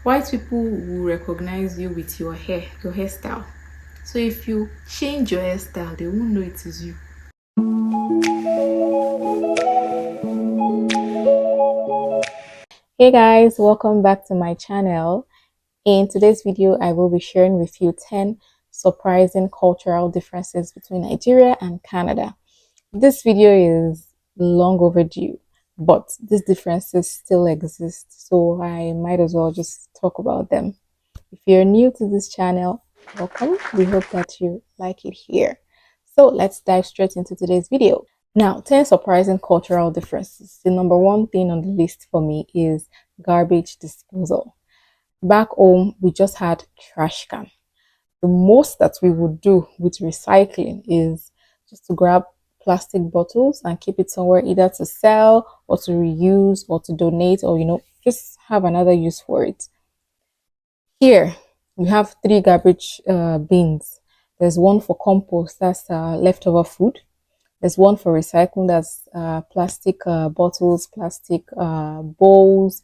white people will recognize you with your hairstyle. So if you change your hairstyle, they won't know it is you. Hey guys, welcome back to my channel. In today's video, I will be sharing with you 10 surprising cultural differences between Nigeria and Canada. This video is long overdue, but these differences still exist, so I might as well just talk about them. If you're new to this channel, welcome. We hope that you like it here. So let's dive straight into today's video. Now, 10 surprising cultural differences. The number one thing on the list for me is garbage disposal. Back home, we just had trash can. The most that we would do with recycling is just to grab plastic bottles and keep it somewhere either to sell or to reuse or to donate or, just have another use for it. Here, we have three garbage bins. There's one for compost, that's leftover food. There's one for recycling, that's plastic bottles, plastic bowls,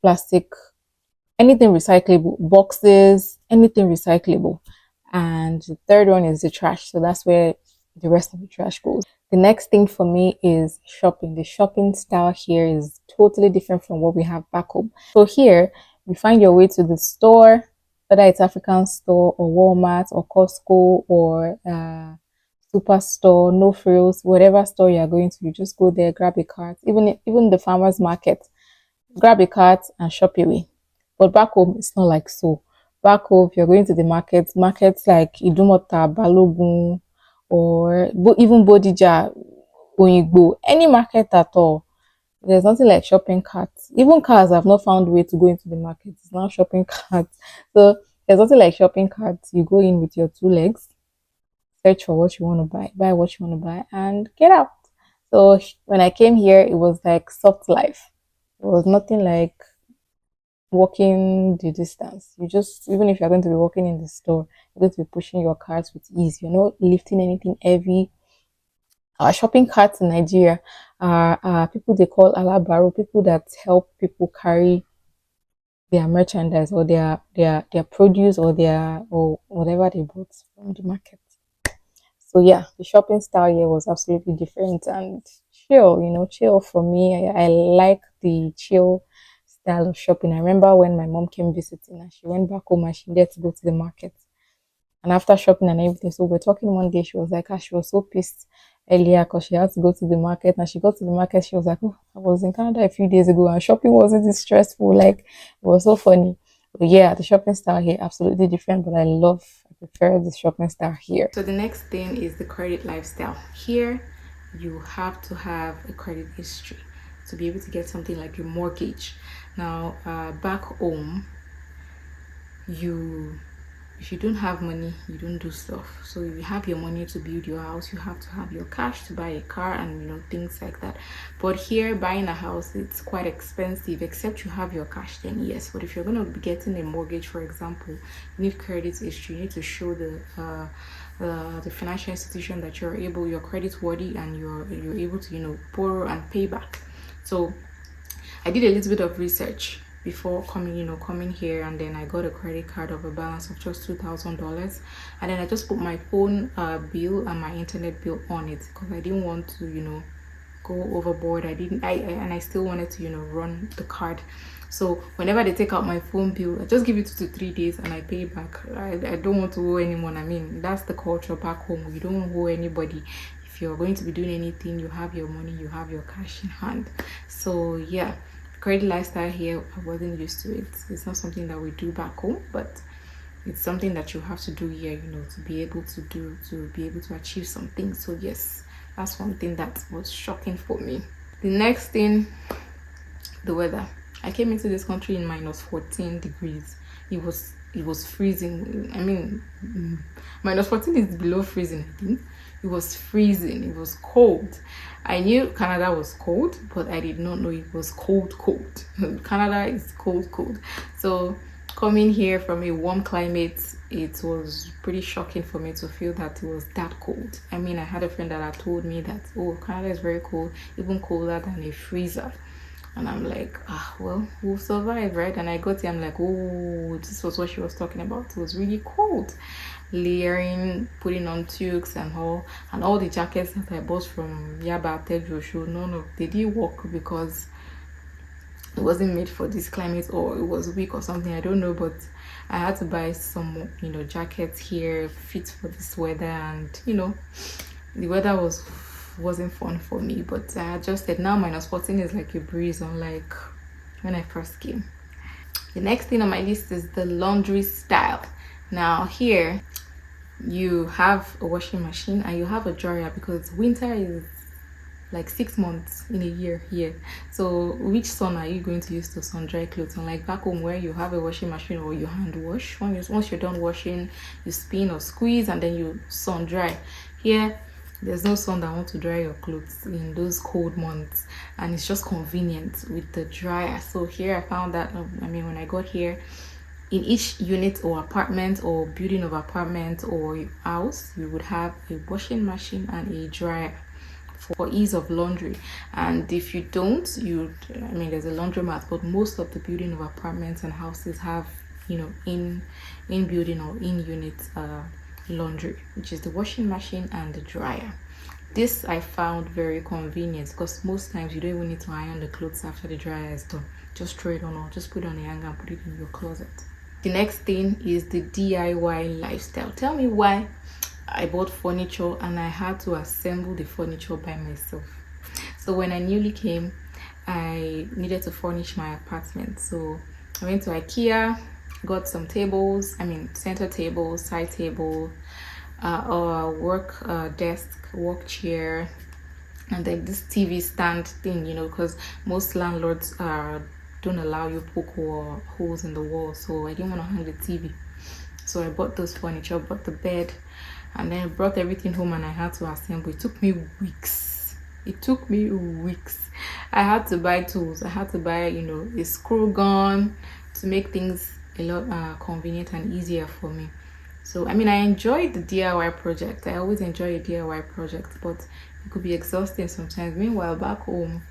plastic, anything recyclable, boxes, anything recyclable. And the third one is the trash. So that's where the rest of the trash goes. The next thing for me is shopping. The shopping style here is totally different from what we have back home. So here, you find your way to the store, whether it's African store or Walmart or Costco or Superstore, No Frills, whatever store you are going to, you just go there, grab a cart. Even the farmer's market, grab a cart and shop away. But back home, it's not like so. Back home, if you're going to the markets like Idumota, Balogun, or even Bodija, Oyigbo, any market at all, there's nothing like shopping carts. Even cars have not found a way to go into the market. It's now shopping carts. So there's nothing like shopping carts. You go in with your two legs, search for what you want to buy what you want to buy, and get out. So when I came here, it was like soft life. It was nothing like walking the distance. You just, even if you're going to be walking in the store, you're going to be pushing your carts with ease. You're not lifting anything heavy. Our shopping carts in Nigeria are people they call alabaro, people that help people carry their merchandise or their produce or whatever they bought from the market. So yeah, the shopping style here was absolutely different and chill, chill for me. I like the chill style of shopping. I remember when my mom came visiting and she went back home and she needed to go to the market. And after shopping and everything, so we're talking one day, she was like, she was so pissed earlier because she had to go to the market. And she got to the market, she was like, oh, I was in Canada a few days ago and shopping wasn't this stressful. Like, it was so funny. But yeah, the shopping style here, absolutely different, but I prefer the shopping style here. So the next thing is the credit lifestyle. Here, you have to have a credit history to be able to get something like a mortgage. Now, back home, if you don't have money, you don't do stuff. So if you have your money to build your house, you have to have your cash to buy a car and things like that. But here, buying a house, it's quite expensive, except you have your cash, then yes. But if you're going to be getting a mortgage, for example, you need credit history. You need to show the financial institution that you're credit worthy and you're able to borrow and pay back. So I did a little bit of research before coming here, and then I got a credit card of a balance of just $2,000, and then I just put my phone bill and my internet bill on it because I didn't want to go overboard. I still wanted to run the card. So whenever they take out my phone bill, I just give it 2 to 3 days and I pay back. I don't want to owe anyone. I mean, that's the culture back home. You don't owe anybody. If you're going to be doing anything, you have your money, you have your cash in hand. So yeah, credit lifestyle here, I wasn't used to it. It's not something that we do back home, but it's something that you have to do here, to be able to achieve something. So yes, that's one thing that was shocking for me. The next thing, the weather. I came into this country in minus 14 degrees. It was freezing. I mean, minus 14 is below freezing, I think. It was freezing. It was cold. I knew Canada was cold, but I did not know it was cold. Canada is cold. So coming here from a warm climate, it was pretty shocking for me to feel that it was that cold. I mean, I had a friend that had told me that, oh, Canada is very cold, even colder than a freezer. And I'm like, well, we'll survive, right? And I got here, I'm like, oh, this was what she was talking about. It was really cold. Layering, putting on tubes and all the jackets that I bought from Yaba Tejo, none of they didn't work because it wasn't made for this climate, or it was weak or something, I don't know. But I had to buy some, jackets here fit for this weather. And the weather wasn't fun for me, but I adjusted. Now -14 is like a breeze, unlike when I first came. The next thing on my list is the laundry style. Now here you have a washing machine and you have a dryer, because winter is like 6 months in a year here. So which sun are you going to use to sun dry clothes? Unlike back home where you have a washing machine or you hand wash. Once you're done washing, you spin or squeeze and then you sun dry. Here there's no sun that wants to dry your clothes in those cold months, and it's just convenient with the dryer. So here I found that when I got here, in each unit or apartment or building of apartment or house, you would have a washing machine and a dryer for ease of laundry. And if you don't, there's a laundromat, but most of the building of apartments and houses have in building or in unit laundry, which is the washing machine and the dryer. This I found very convenient because most times you don't even need to iron the clothes after the dryer is done. Just throw it on, or just put it on the hanger and put it in your closet. The next thing is the DIY lifestyle. Tell me why I bought furniture and I had to assemble the furniture by myself. So when I newly came, I needed to furnish my apartment. So I went to IKEA, got some tables, center table, side table, work desk, work chair, and then this TV stand thing, because most landlords don't allow you poke holes in the wall. So I didn't want to hang the TV. So I bought those furniture, bought the bed, and then I brought everything home and I had to assemble. It took me weeks. I had to buy tools. I had to buy, a screw gun to make things a lot convenient and easier for me. So, I enjoyed the DIY project. I always enjoy a DIY project, but it could be exhausting sometimes. Meanwhile, back home,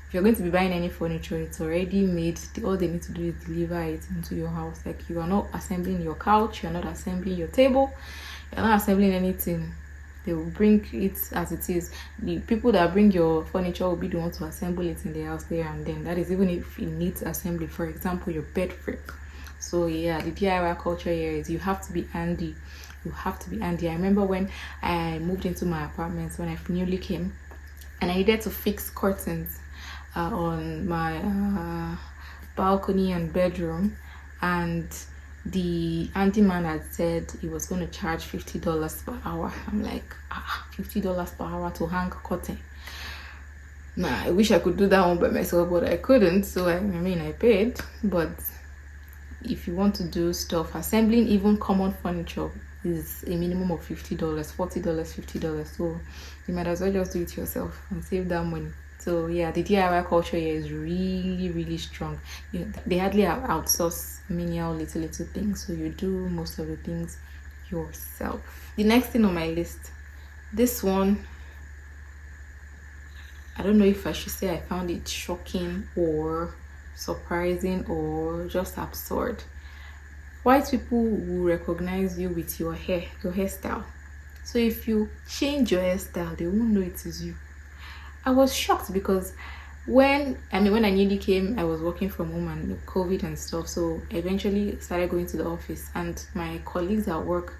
if you're going to be buying any furniture, it's already made. All they need to do is deliver it into your house. Like, you are not assembling your couch, you're not assembling your table, you're not assembling anything. They will bring it as it is. The people that bring your furniture will be the ones to assemble it in the house there and then. That is even if it needs assembly. For example, your bed frame. So yeah, the DIY culture here is you have to be handy. I remember when I moved into my apartment when I newly came, and I needed to fix curtains on my balcony and bedroom, and the handyman had said he was going to charge $50 per hour. I'm like, $50 per hour to hang curtain? Nah, I wish I could do that one by myself, but I couldn't. So I paid. But if you want to do stuff, assembling even common furniture is a minimum of $50, $40, $50. So you might as well just do it yourself and save that money. So yeah, the DIY culture here is really, really strong. They hardly outsource menial little things, so you do most of the things yourself. The next thing on my list, this one, I don't know if I should say I found it shocking or surprising or just absurd. White people will recognize you with your hairstyle. So if you change your hairstyle, they won't know it is you. I was shocked because when I newly came, I was working from home and COVID and stuff. So I eventually started going to the office, and my colleagues at work,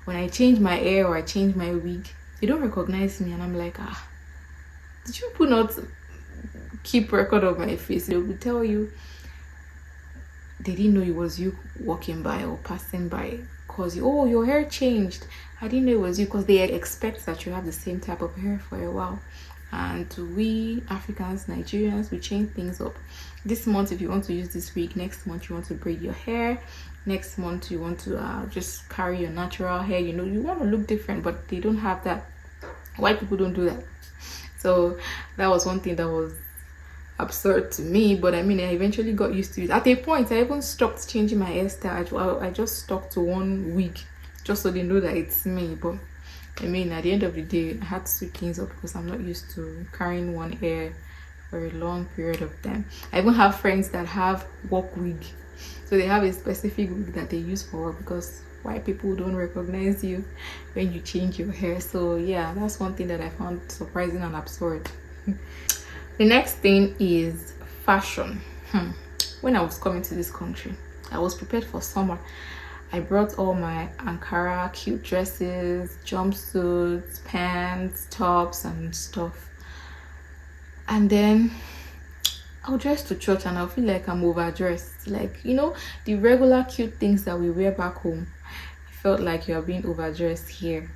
when I change my hair or I change my wig, they don't recognize me, and I'm like, did you people not keep record of my face? They will tell you they didn't know it was you walking by or passing by, because your hair changed. I didn't know it was you, because they expect that you have the same type of hair for a while. And we Africans, Nigerians, we change things up. This month, if you want to use this wig, next month you want to braid your hair, next month you want to just carry your natural hair. You want to look different, but they don't have that. White people don't do that. So that was one thing that was absurd to me, but I eventually got used to it. At a point, I even stopped changing my hairstyle. I just stuck to one wig just so they know that it's me. But at the end of the day, I had to switch things up because I'm not used to carrying one hair for a long period of time. I even have friends that have work wig, so they have a specific wig that they use for work, because white people don't recognize you when you change your hair. So yeah, that's one thing that I found surprising and absurd. The next thing is fashion. When I was coming to this country, I was prepared for summer. I brought all my Ankara cute dresses, jumpsuits, pants, tops and stuff. And then I'll dress to church and I'll feel like I'm overdressed. Like, you know, the regular cute things that we wear back home, I felt like you're being overdressed here.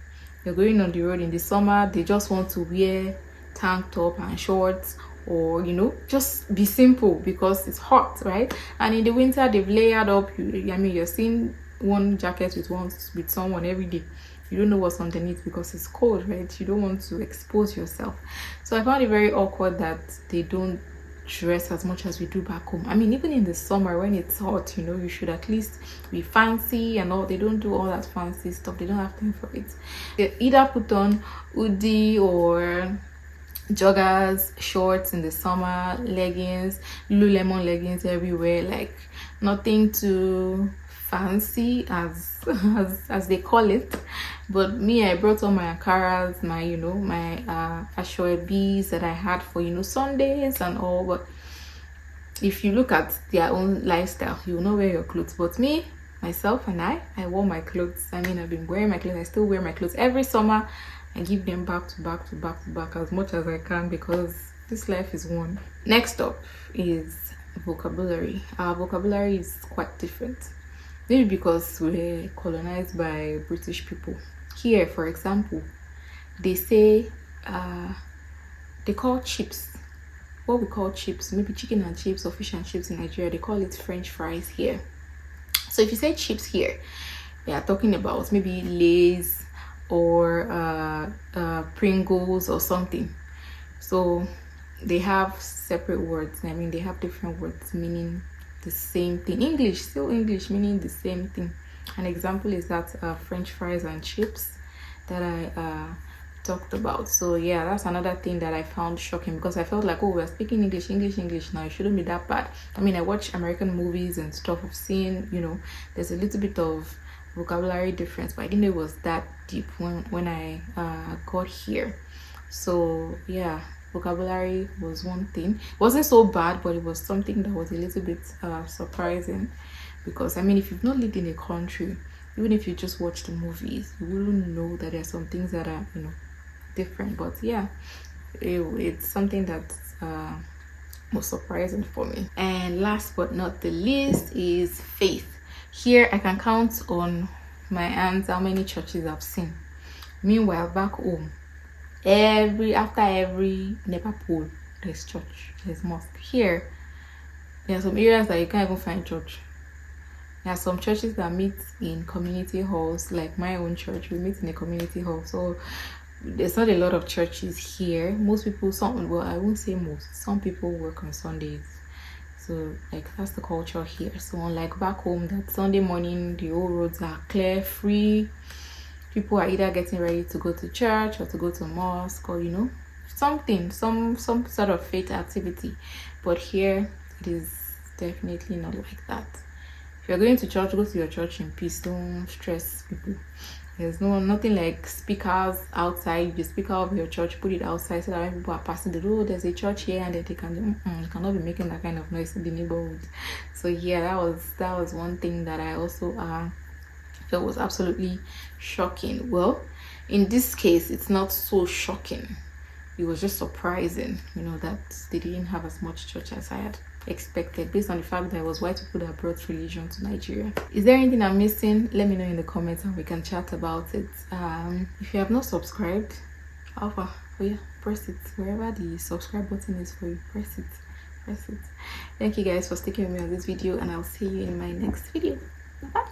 You're going on the road in the summer, they just want to wear tank top and shorts, or you know, just be simple because it's hot, right? And in the winter they've layered up. You're seeing one jacket with someone every day. You don't know what's underneath because it's cold, right? You don't want to expose yourself. So I found it very awkward that they don't dress as much as we do back home. I mean, even in the summer when it's hot, you know, you should at least be fancy and all. They don't do all that fancy stuff. They don't have time for it. They either put on hoodie or joggers, shorts in the summer, leggings, Lululemon leggings everywhere, like nothing too fancy as as they call it. But me, I brought all my Ankaras, my, you know, my ashwebis that I had for, you know, Sundays and all. But if you look at their own lifestyle, you will not wear your clothes. But me, myself and I wore my clothes. I mean, I've been wearing my clothes. I still wear my clothes every summer. I give them back to back to back to back as much as I can, because this life is one. Next up is vocabulary. Our vocabulary is quite different. Maybe because we're colonized by British people. Here, for example, they say, they call chips, what we call chips, maybe chicken and chips or fish and chips in Nigeria, they call it French fries here. So if you say chips here, they are talking about maybe Lay's or Pringles or something. So they have separate words. I mean, they have different words meaning the same thing. English, still English, meaning the same thing. An example is that French fries and chips that I talked about. So yeah, that's another thing that I found shocking, because I felt like, oh, we're speaking English now, it shouldn't be that bad. I mean, I watch American movies and stuff. I've seen, you know, there's a little bit of vocabulary difference, but I didn't know it was that deep when I got here. So yeah, vocabulary was one thing. It wasn't so bad, but it was something that was a little bit surprising, because I mean, if you've not lived in a country, even if you just watch the movies, you wouldn't know that there are some things that are, you know, different. But yeah, it's something that was surprising for me. And last but not the least is faith. Here I can count on my hands how many churches I've seen. Meanwhile, back home, after every NEPA poll, there's church, there's mosque. Here, there are some areas that you can't even find church. There are some churches that meet in community halls, like my own church. We meet in a community hall. So there's not a lot of churches here. Most people, well, I won't say most, some people work on Sundays. So like, that's the culture here. So unlike back home, that Sunday morning the whole roads are clear, free. People are either getting ready to go to church or to go to mosque, or you know, some sort of faith activity. But here it is definitely not like that. If you're going to church, go to your church in peace. Don't stress people. There's nothing like speakers outside. The speaker of your church, put it outside so that when people are passing the road, there's a church here, and then they can you cannot be making that kind of noise in the neighborhood. So yeah, that was one thing that I also felt was absolutely shocking. Well, in this case, it's not so shocking. It was just surprising, you know, that they didn't have as much church as I had expected, based on the fact that it was white people that brought religion to Nigeria. Is there anything I'm missing? Let me know in the comments and we can chat about it. If you have not subscribed, press it wherever the subscribe button is for you. Press it. Thank you guys for sticking with me on this video, and I'll see you in my next video. Bye.